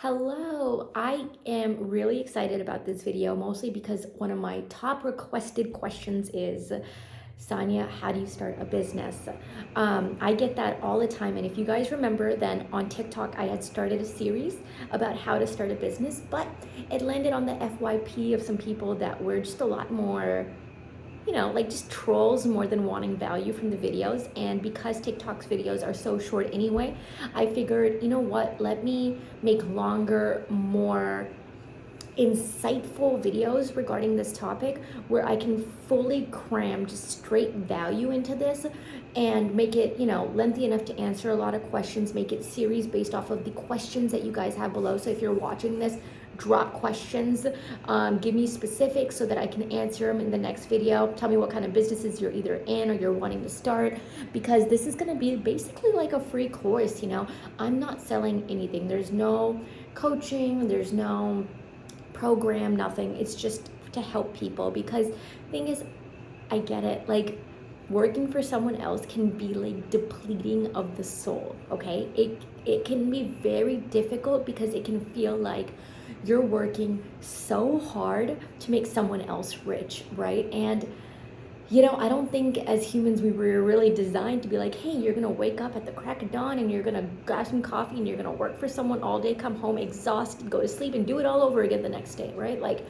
Hello, I am really excited about this video, mostly because one of my top requested questions is, Sania, how do you start a business? I get that all the time, and if you guys remember, then on TikTok I had started a series about how to start a business, but it landed on the FYP of some people that were just a lot more like just trolls more than wanting value from the videos. And because TikTok's videos are so short anyway, I figured, you know what, let me make longer, more insightful videos regarding this topic where I can fully cram just straight value into this and make it, lengthy enough to answer a lot of questions, make it series based off of the questions that you guys have below. So if you're watching this, drop questions, give me specifics so that I can answer them in the next video. Tell me what kind of businesses you're either in or you're wanting to start, because this is going to be basically like a free course. I'm not selling anything. There's no coaching, there's no program, nothing. It's just to help people, because the thing is, I get it, like working for someone else can be like depleting of the soul. Okay, it can be very difficult because it can feel like you're working so hard to make someone else rich, right? And I don't think as humans we were really designed to be like, hey, you're gonna wake up at the crack of dawn and you're gonna grab some coffee and you're gonna work for someone all day, come home exhausted, go to sleep, and do it all over again the next day, right? Like,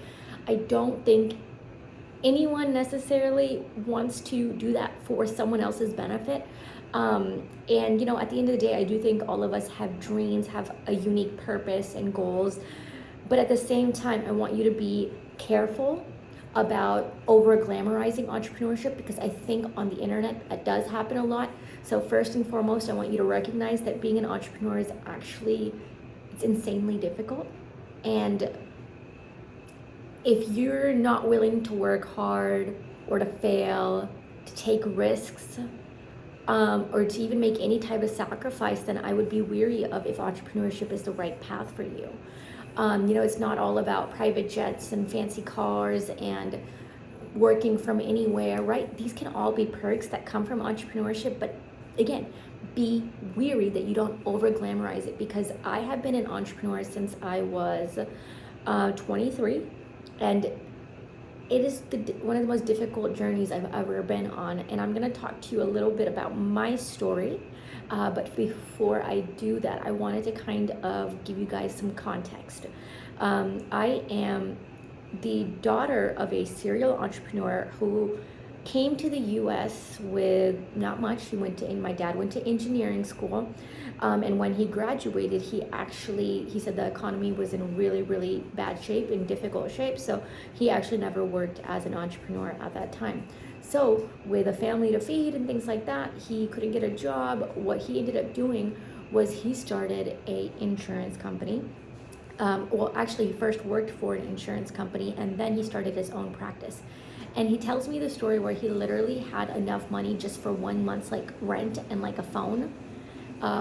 I don't think anyone necessarily wants to do that for someone else's benefit. And at the end of the day, I do think all of us have dreams, have a unique purpose and goals. But at the same time, I want you to be careful about over glamorizing entrepreneurship, because I think on the internet that does happen a lot. So first and foremost, I want you to recognize that being an entrepreneur is actually, it's insanely difficult. And if you're not willing to work hard or to fail, to take risks, or to even make any type of sacrifice, then I would be weary of if entrepreneurship is the right path for you. It's not all about private jets and fancy cars and working from anywhere, right? These can all be perks that come from entrepreneurship, but again, be weary that you don't over glamorize it, because I have been an entrepreneur since I was 23, and it is one of the most difficult journeys I've ever been on. And I'm going to talk to you a little bit about my story. But before I do that, I wanted to kind of give you guys some context. I am the daughter of a serial entrepreneur who came to the US with not much. My dad went to engineering school. And when he graduated, he said the economy was in really, really bad shape, in difficult shape. So he actually never worked as an entrepreneur at that time. So with a family to feed and things like that, he couldn't get a job. What he ended up doing was he started a insurance company. Actually, he first worked for an insurance company, and then he started his own practice. And he tells me the story where he literally had enough money just for 1 month's like rent and like a phone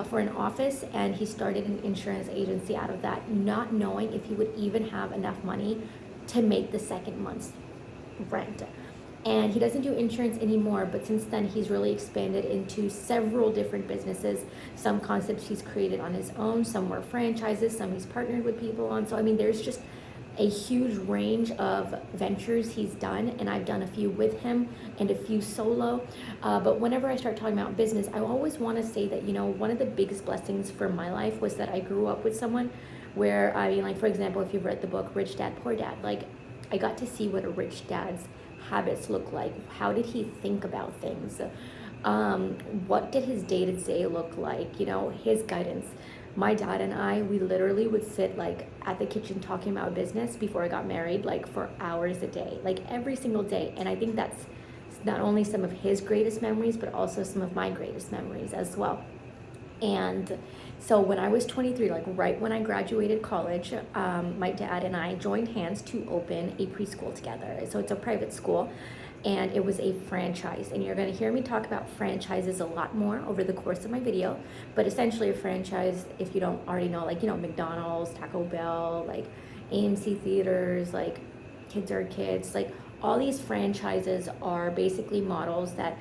for an office, and he started an insurance agency out of that, not knowing if he would even have enough money to make the second month's rent. And he doesn't do insurance anymore, but since then he's really expanded into several different businesses. Some concepts he's created on his own, some were franchises, some he's partnered with people on. So I mean, there's just a huge range of ventures he's done, and I've done a few with him and a few solo. But whenever I start talking about business, I always want to say that, one of the biggest blessings for my life was that I grew up with someone where, like, for example, if you've read the book Rich Dad, Poor Dad, like, I got to see what a rich dad's habits look like. How did he think about things? What did his day-to-day look like? His guidance. My dad and I, we literally would sit like at the kitchen talking about business before I got married, like for hours a day, like every single day. And I think that's not only some of his greatest memories, but also some of my greatest memories as well. And so when I was 23, like right when I graduated college, my dad and I joined hands to open a preschool together. So it's a private school, and it was a franchise. And you're going to hear me talk about franchises a lot more over the course of my video. But essentially a franchise, if you don't already know, like, McDonald's, Taco Bell, like AMC theaters, like Kids Are Kids, like all these franchises are basically models that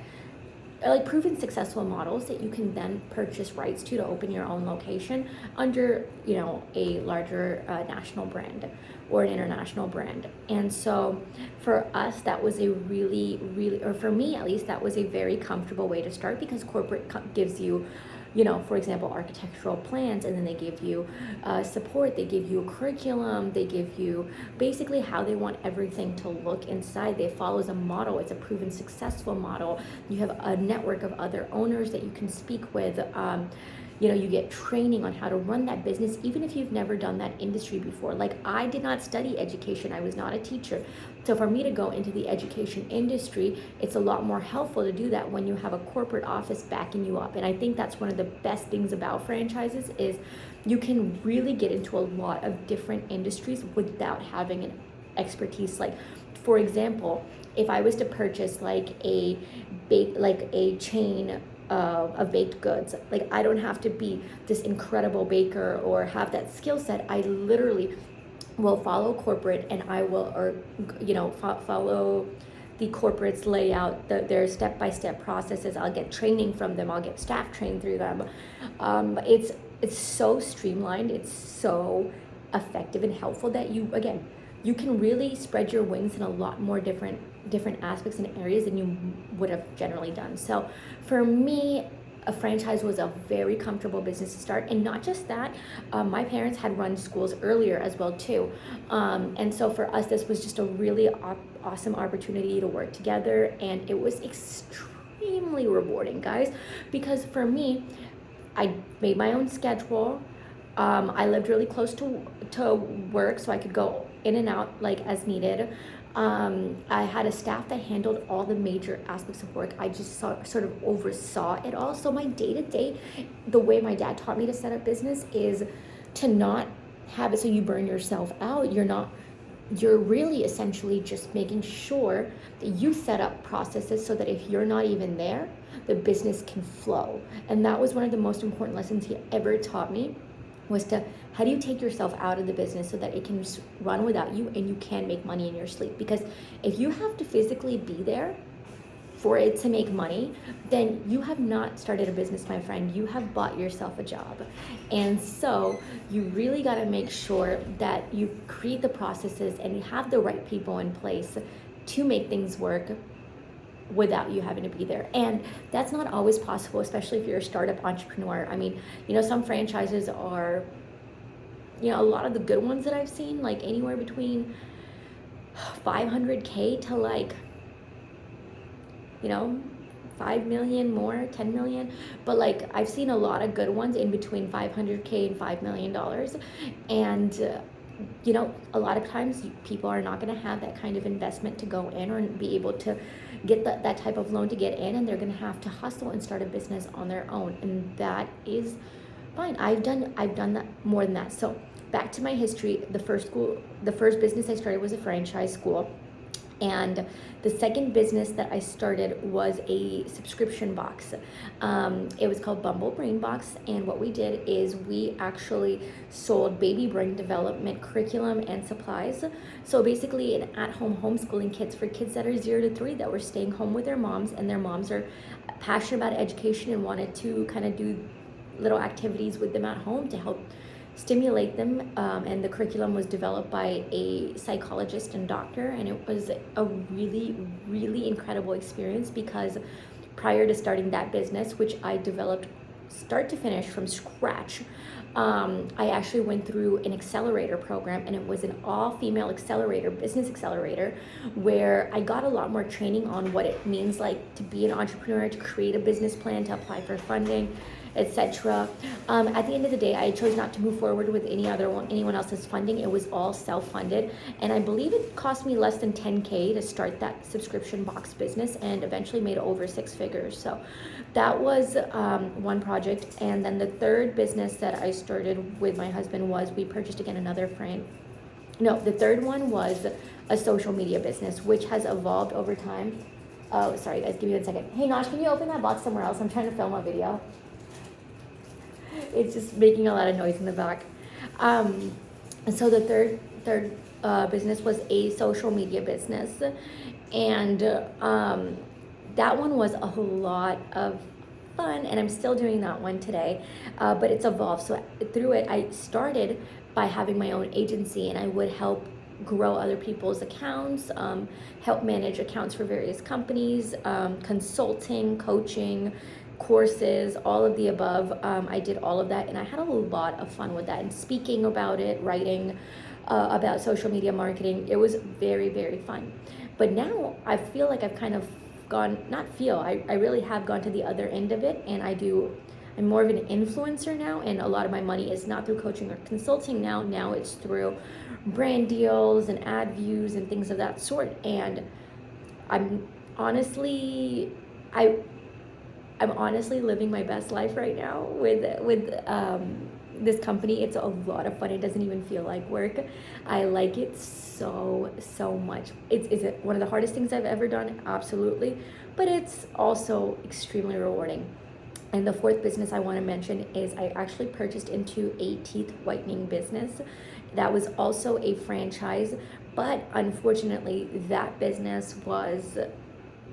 like proven successful models that you can then purchase rights to open your own location under, you know, a larger national brand or an international brand. And so for us, that was a really, or for me at least, that was a very comfortable way to start, because corporate gives you, you know, for example, architectural plans, and then they give you support, they give you a curriculum, they give you basically how they want everything to look inside. They follows a model, it's a proven successful model. You have a network of other owners that you can speak with. You know, you get training on how to run that business, even if you've never done that industry before. Like, I did not study education, I was not a teacher. So for me to go into the education industry, it's a lot more helpful to do that when you have a corporate office backing you up. And I think that's one of the best things about franchises, is you can really get into a lot of different industries without having an expertise. Like, for example, if I was to purchase like a chain of baked goods, like, I don't have to be this incredible baker or have that skill set. I literally will follow corporate, and I will, or you know, follow the corporate's layout, their step-by-step processes. I'll get training from them, I'll get staff trained through them. It's so streamlined, it's so effective and helpful that you can really spread your wings in a lot more different aspects and areas than you would have generally done. So for me, a franchise was a very comfortable business to start. And not just that, my parents had run schools earlier as well too. And so for us, this was just a really awesome opportunity to work together. And it was extremely rewarding, guys, because for me, I made my own schedule. I lived really close to work, so I could go in and out like as needed. I had a staff that handled all the major aspects of work. I just sort of oversaw it all. So my day-to-day, the way my dad taught me to set up business is to not have it so you burn yourself out. You're really essentially just making sure that you set up processes so that if you're not even there, the business can flow. And that was one of the most important lessons he ever taught me, was to, how do you take yourself out of the business so that it can run without you and you can make money in your sleep? Because if you have to physically be there for it to make money, then you have not started a business, my friend. You have bought yourself a job. And so you really got to make sure that you create the processes and you have the right people in place to make things work without you having to be there. And that's not always possible, especially if you're a startup entrepreneur. I mean, you know, some franchises are, you know, a lot of the good ones that I've seen, like anywhere between 500K to like, you know, 5 million more, 10 million. But like, I've seen a lot of good ones in between 500K and $5 million. And you know, a lot of times people are not going to have that kind of investment to go in or be able to get that type of loan to get in, and they're going to have to hustle and start a business on their own, and that is fine. I've done that more than that. So back to my history, the first business I started was a franchise school. And the second business that I started was a subscription box. It was called Bumble Brain Box. And what we did is we actually sold baby brain development curriculum and supplies. So basically an at-home homeschooling kits for kids that are 0 to 3 that were staying home with their moms, and their moms are passionate about education and wanted to kind of do little activities with them at home to help stimulate them, and the curriculum was developed by a psychologist and doctor, and it was a really incredible experience, because prior to starting that business, which I developed start to finish from scratch, I actually went through an accelerator program, and it was an all-female accelerator, business accelerator, where I got a lot more training on what it means like to be an entrepreneur, to create a business plan, to apply for funding, etc. At the end of the day, I chose not to move forward with anyone else's funding. It was all self-funded, and I believe it cost me less than 10K to start that subscription box business, and eventually made over 6 figures. So that was one project. And then the third business that I started with my husband was, we purchased again another the third one was a social media business, which has evolved over time. Oh, sorry guys, give me 1 second. Hey Nosh, can you open that box somewhere else? I'm trying to film a video. It's just making a lot of noise in the back. So the third business was a social media business, and that one was a lot of fun, and I'm still doing that one today, but it's evolved. So through it, I started by having my own agency, and I would help grow other people's accounts, help manage accounts for various companies, consulting, coaching, courses, all of the above. I did all of that, and I had a lot of fun with that, and speaking about it, writing about social media marketing. It was very, very fun. But now I feel like I've kind of gone, not feel, I really have gone to the other end of it, and I'm more of an influencer now, and a lot of my money is not through coaching or consulting now. Now it's through brand deals and ad views and things of that sort. And I'm honestly, I I'm honestly living my best life right now with this company. It's a lot of fun. It doesn't even feel like work. I like it so much. Is it one of the hardest things I've ever done? Absolutely, but it's also extremely rewarding. And the fourth business I want to mention is I actually purchased into a teeth whitening business. That was also a franchise, but unfortunately, that business was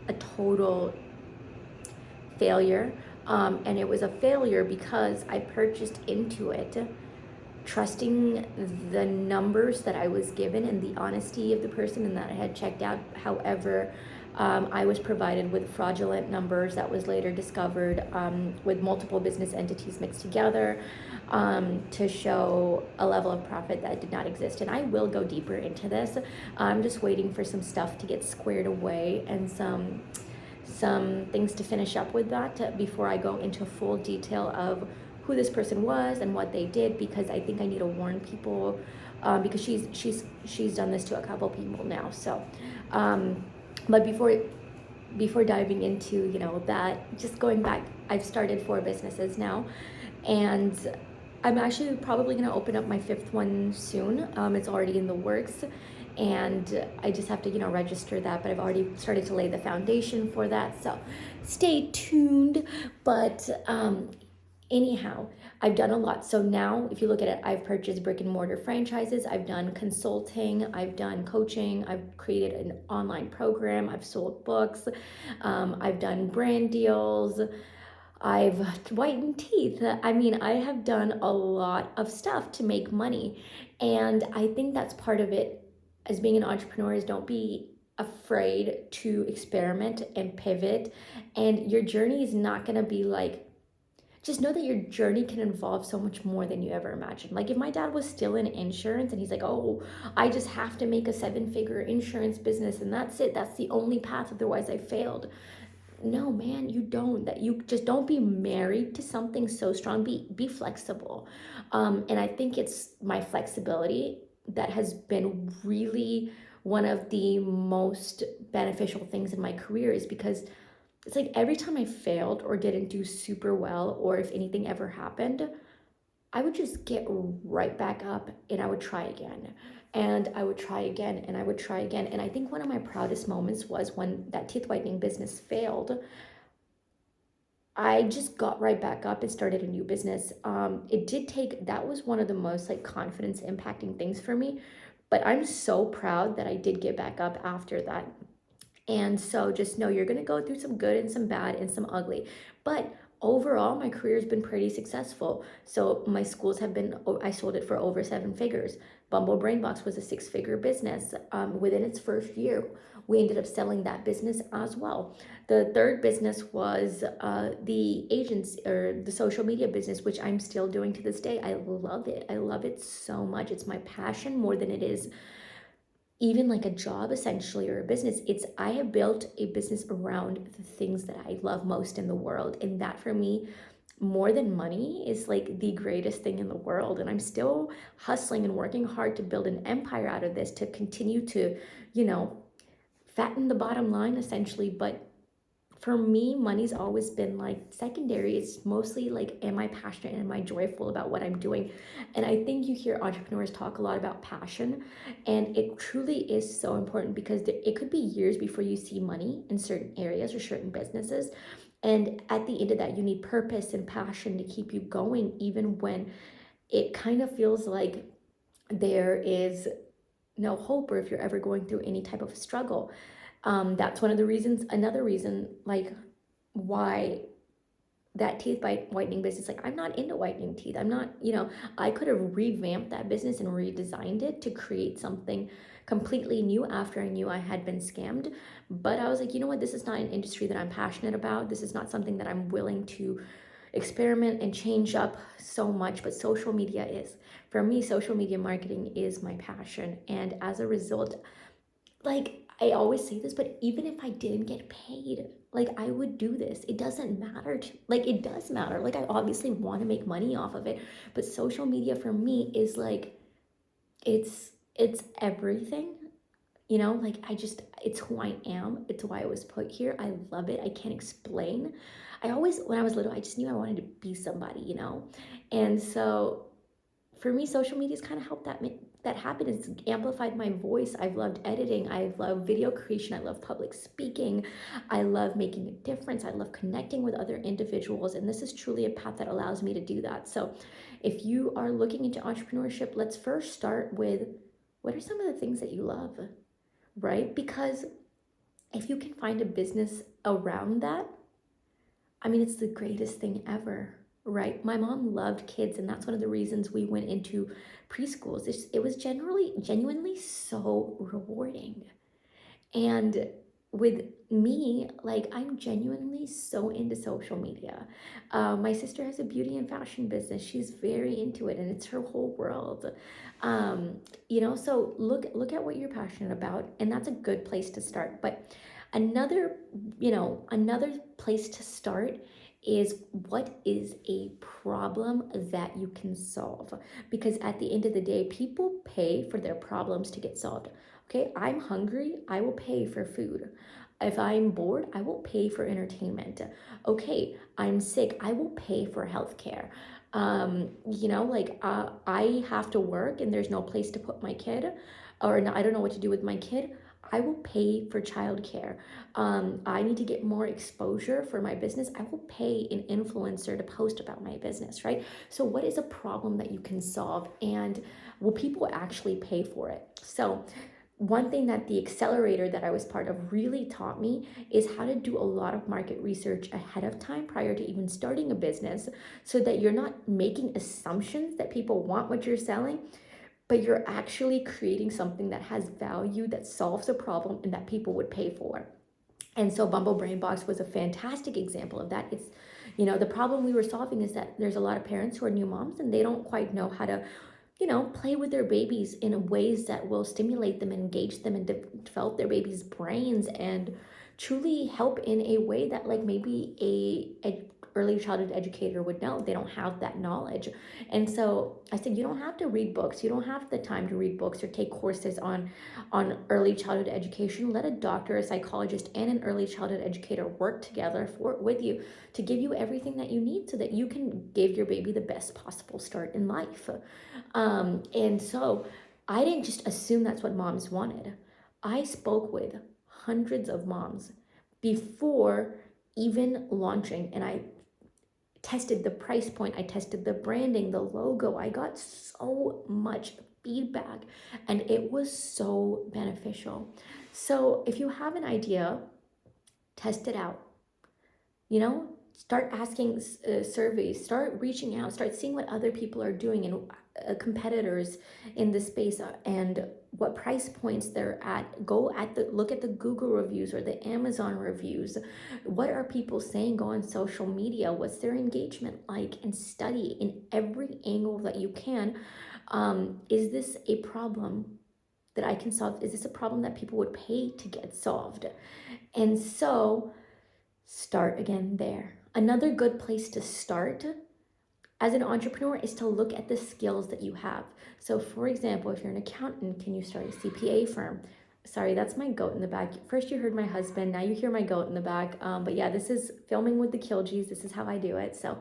a total failure. And it was a failure because I purchased into it trusting the numbers that I was given and the honesty of the person and that I had checked out. However, I was provided with fraudulent numbers that was later discovered with multiple business entities mixed together to show a level of profit that did not exist. And I will go deeper into this. I'm just waiting for some stuff to get squared away and some things to finish up with that before I go into full detail of who this person was and what they did, because I think I need to warn people because she's done this to a couple people now. So but before diving into that, just going back, I've started 4 businesses now, and I'm actually probably going to open up my 5th one soon. It's already in the works, and I just have to register that, but I've already started to lay the foundation for that, so stay tuned. But anyhow, I've done a lot. So now if you look at it, I've purchased brick and mortar franchises, I've done consulting, I've done coaching, I've created an online program, I've sold books, I've done brand deals, I've whitened teeth. I mean, I have done a lot of stuff to make money, and I think that's part of it as being an entrepreneur, is don't be afraid to experiment and pivot. And your journey is not going to be like, just know that your journey can involve so much more than you ever imagined. Like if my dad was still in insurance and he's like, oh, I just have to make a 7-figure insurance business and that's it, that's the only path, otherwise I failed. No, man, you don't. That you just don't be married to something so strong. Be flexible. And I think it's my flexibility that has been really one of the most beneficial things in my career, is because it's like every time I failed or didn't do super well, or if anything ever happened, I would just get right back up and I would try again. And I would try again and I would try again. And I think one of my proudest moments was when that teeth whitening business failed. I just got right back up and started a new business. That was one of the most like confidence impacting things for me. But I'm so proud that I did get back up after that. And so just know you're going to go through some good and some bad and some ugly. But overall, my career has been pretty successful. So my schools have been, I sold it for over 7 figures. Bumble Brainbox was a 6-figure business. Within its first year, we ended up selling that business as well. The third business was the agency, or the social media business, which I'm still doing to this day. I love it. I love it so much. It's my passion more than it is even like a job essentially, or a business. I have built a business around the things that I love most in the world, and that for me, more than money, is like the greatest thing in the world. And I'm still hustling and working hard to build an empire out of this, to continue to fatten the bottom line essentially. But for me, money's always been like secondary. It's mostly like, am I passionate and am I joyful about what I'm doing? And I think you hear entrepreneurs talk a lot about passion, and it truly is so important, because it could be years before you see money in certain areas or certain businesses. And at the end of that, you need purpose and passion to keep you going, even when it kind of feels like there is no hope, or if you're ever going through any type of struggle. That's one of the reasons. Another reason, like, why that teeth whitening business, like, I'm not into whitening teeth. I'm not, I could have revamped that business and redesigned it to create something completely new after I knew I had been scammed. But I was like, you know what, this is not an industry that I'm passionate about. This is not something that I'm willing to experiment and change up so much. But social media is. For me, social media marketing is my passion. And as a result, like, I always say this, but even if I didn't get paid, like, I would do this. It doesn't matter like, it does matter. Like, I obviously want to make money off of it, but social media for me is like, it's everything. Like, it's who I am. It's why I was put here. I love it. I can't explain. When I was little, I just knew I wanted to be somebody. And so for me, social media's kind of helped that happen. It's amplified my voice. I've loved editing. I love video creation. I love public speaking. I love making a difference. I love connecting with other individuals. And this is truly a path that allows me to do that. So if you are looking into entrepreneurship, let's first start with, what are some of the things that you love, right? Because if you can find a business around that, I mean, it's the greatest thing ever, right? My mom loved kids, and that's one of the reasons we went into preschools. It was genuinely so rewarding. And with me, like, I'm genuinely so into social media. My sister has a beauty and fashion business. She's very into it, and it's her whole world. So look at what you're passionate about, and that's a good place to start. But another place to start is, what is a problem that you can solve? Because at the end of the day, people pay for their problems to get solved. Okay, I'm hungry, I will pay for food. If I'm bored, I will pay for entertainment. Okay, I'm sick, I will pay for healthcare. I have to work and there's no place to put my kid, or no, I don't know what to do with my kid. I will pay for childcare. I need to get more exposure for my business. I will pay an influencer to post about my business, right? So what is a problem that you can solve, and will people actually pay for it? So one thing that the accelerator that I was part of really taught me is how to do a lot of market research ahead of time prior to even starting a business, so that you're not making assumptions that people want what you're selling, but you're actually creating something that has value, that solves a problem, and that people would pay for. And so Bumble Brain Box was a fantastic example of that. It's, the problem we were solving is that there's a lot of parents who are new moms, and they don't quite know how to, play with their babies in ways that will stimulate them, engage them, and develop their babies' brains, and truly help in a way that, like, maybe a early childhood educator would know. They don't have that knowledge. And so I said, you don't have to read books. You don't have the time to read books or take courses on early childhood education. Let a doctor, a psychologist, and an early childhood educator work together with you to give you everything that you need, so that you can give your baby the best possible start in life. And so I didn't just assume that's what moms wanted. I spoke with hundreds of moms before even launching, and I tested the price point, I tested the branding, the logo. I got so much feedback, and it was so beneficial. So if you have an idea, test it out. Start asking surveys, start reaching out, start seeing what other people are doing, and competitors in the space, and what price points they're at. Look at the Google reviews or the Amazon reviews. What are people saying? Go on social media. What's their engagement like? And study in every angle that you can. Is this a problem that I can solve? Is this a problem that people would pay to get solved? And so start again there. Another good place to start as an entrepreneur is to look at the skills that you have. So for example, if you're an accountant, can you start a CPA firm? Sorry, that's my goat in the back. First you heard my husband, now you hear my goat in the back. But yeah, this is filming with the Khiljees. This is how I do it. So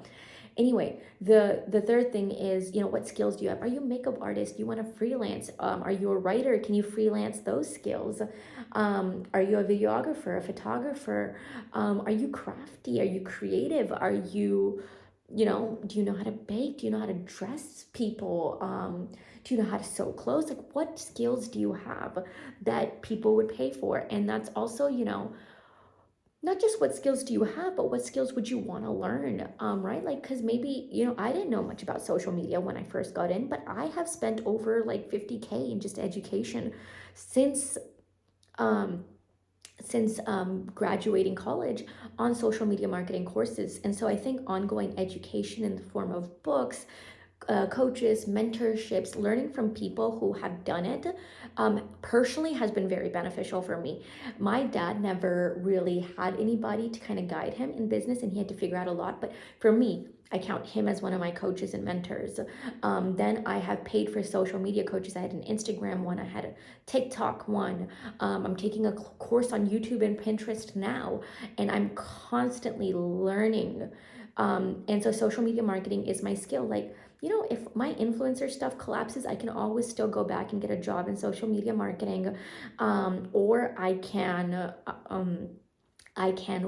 anyway, the third thing is, what skills do you have? Are you a makeup artist? Do you want to freelance? Are you a writer? Can you freelance those skills? Are you a videographer, a photographer? Are you crafty? Are you creative? Are you, do you know how to bake? Do you know how to dress people? Do you know how to sew clothes? Like, what skills do you have that people would pay for? And that's also, not just what skills do you have, but what skills would you want to learn, right? Like, because maybe, I didn't know much about social media when I first got in, but I have spent over like 50K in just education since um, graduating college on social media marketing courses. And so I think ongoing education in the form of books, coaches, mentorships, learning from people who have done it, personally has been very beneficial for me. My dad never really had anybody to kind of guide him in business, and he had to figure out a lot. But for me, I count him as one of my coaches and mentors. Then I have paid for social media coaches. I had an Instagram one, I had a TikTok one. I'm taking a course on YouTube and Pinterest now, and I'm constantly learning. And so social media marketing is my skill. Like, if my influencer stuff collapses, I can always still go back and get a job in social media marketing, or I can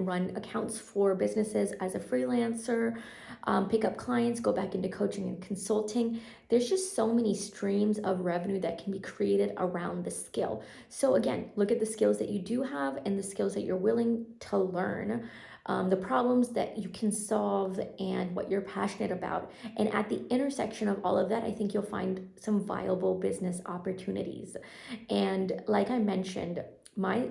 run accounts for businesses as a freelancer, pick up clients, go back into coaching and consulting. There's just so many streams of revenue that can be created around the skill. So again, look at the skills that you do have and the skills that you're willing to learn, the problems that you can solve, and what you're passionate about. And at the intersection of all of that, I think you'll find some viable business opportunities. And like I mentioned, my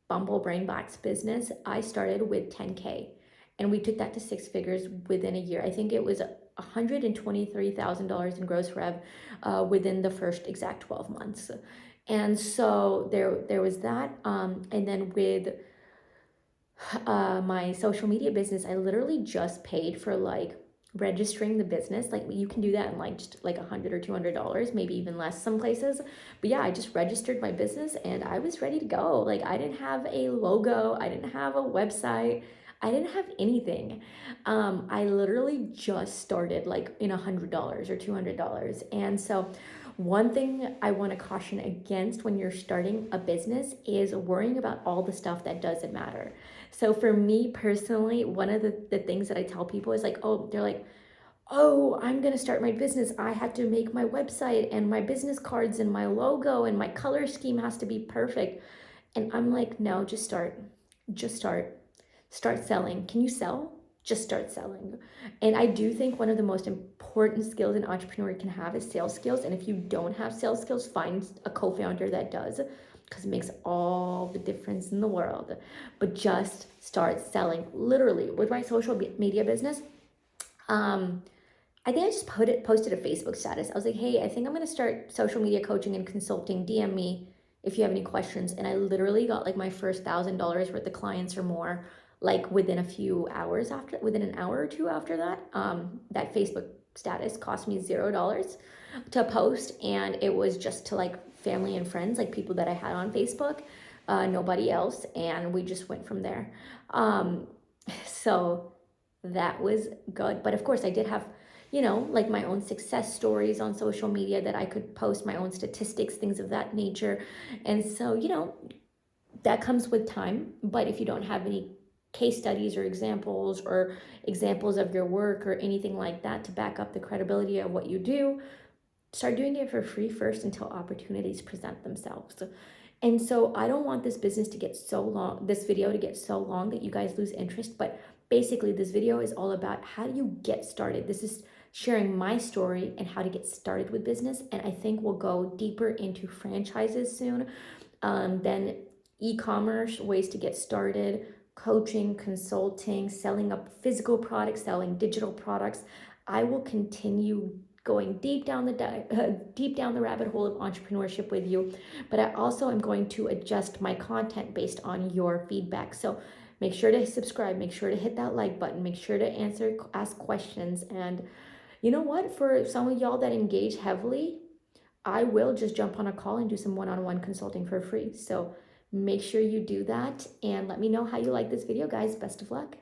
Bumble Brainbox business, I started with 10K, and we took that to six figures within a year. I think it was $123,000 in gross rev within the first exact 12 months. And so there was that. And then with my social media business, I literally just paid for like registering the business. Like, you can do that in like just like $100 or $200, maybe even less some places. But yeah, I just registered my business and I was ready to go. Like, I didn't have a logo, I didn't have a website, I didn't have anything. I literally just started like in $100 or $200. And so one thing I want to caution against when you're starting a business is worrying about all the stuff that doesn't matter. So for me personally, one of the things that I tell people is like, they're like, oh, I'm going to start my business. I have to make my website and my business cards and my logo and my color scheme has to be perfect. And I'm like, no, just start. Just start. Start selling. Can you sell? Just start selling. And I do think one of the most important skills an entrepreneur can have is sales skills. And if you don't have sales skills, find a co-founder that does, because it makes all the difference in the world. But just start selling. Literally, with my social media business, I think I just posted a Facebook status. I was like, hey, I think I'm going to start social media coaching and consulting. DM me if you have any questions. And I literally got like my first $1,000 worth of clients or more, like within within an hour or two after that. That Facebook status cost me $0 to post. And it was just to like family and friends, like people that I had on Facebook, nobody else. And we just went from there. So that was good. But of course I did have, like my own success stories on social media that I could post, my own statistics, things of that nature. And so, that comes with time. But if you don't have any case studies or examples of your work or anything like that to back up the credibility of what you do, start doing it for free first until opportunities present themselves. And so I don't want this video to get so long that you guys lose interest. But basically, this video is all about how do you get started. This is sharing my story and how to get started with business. And I think we'll go deeper into franchises soon, then e-commerce, ways to get started, coaching, consulting, selling up physical products, selling digital products. I will continue going deep down the rabbit hole of entrepreneurship with you, but I also am going to adjust my content based on your feedback. So make sure to subscribe, make sure to hit that like button, make sure to ask questions. And you know what? For some of y'all that engage heavily, I will just jump on a call and do some one-on-one consulting for free. So make sure you do that and let me know how you like this video, guys. Best of luck.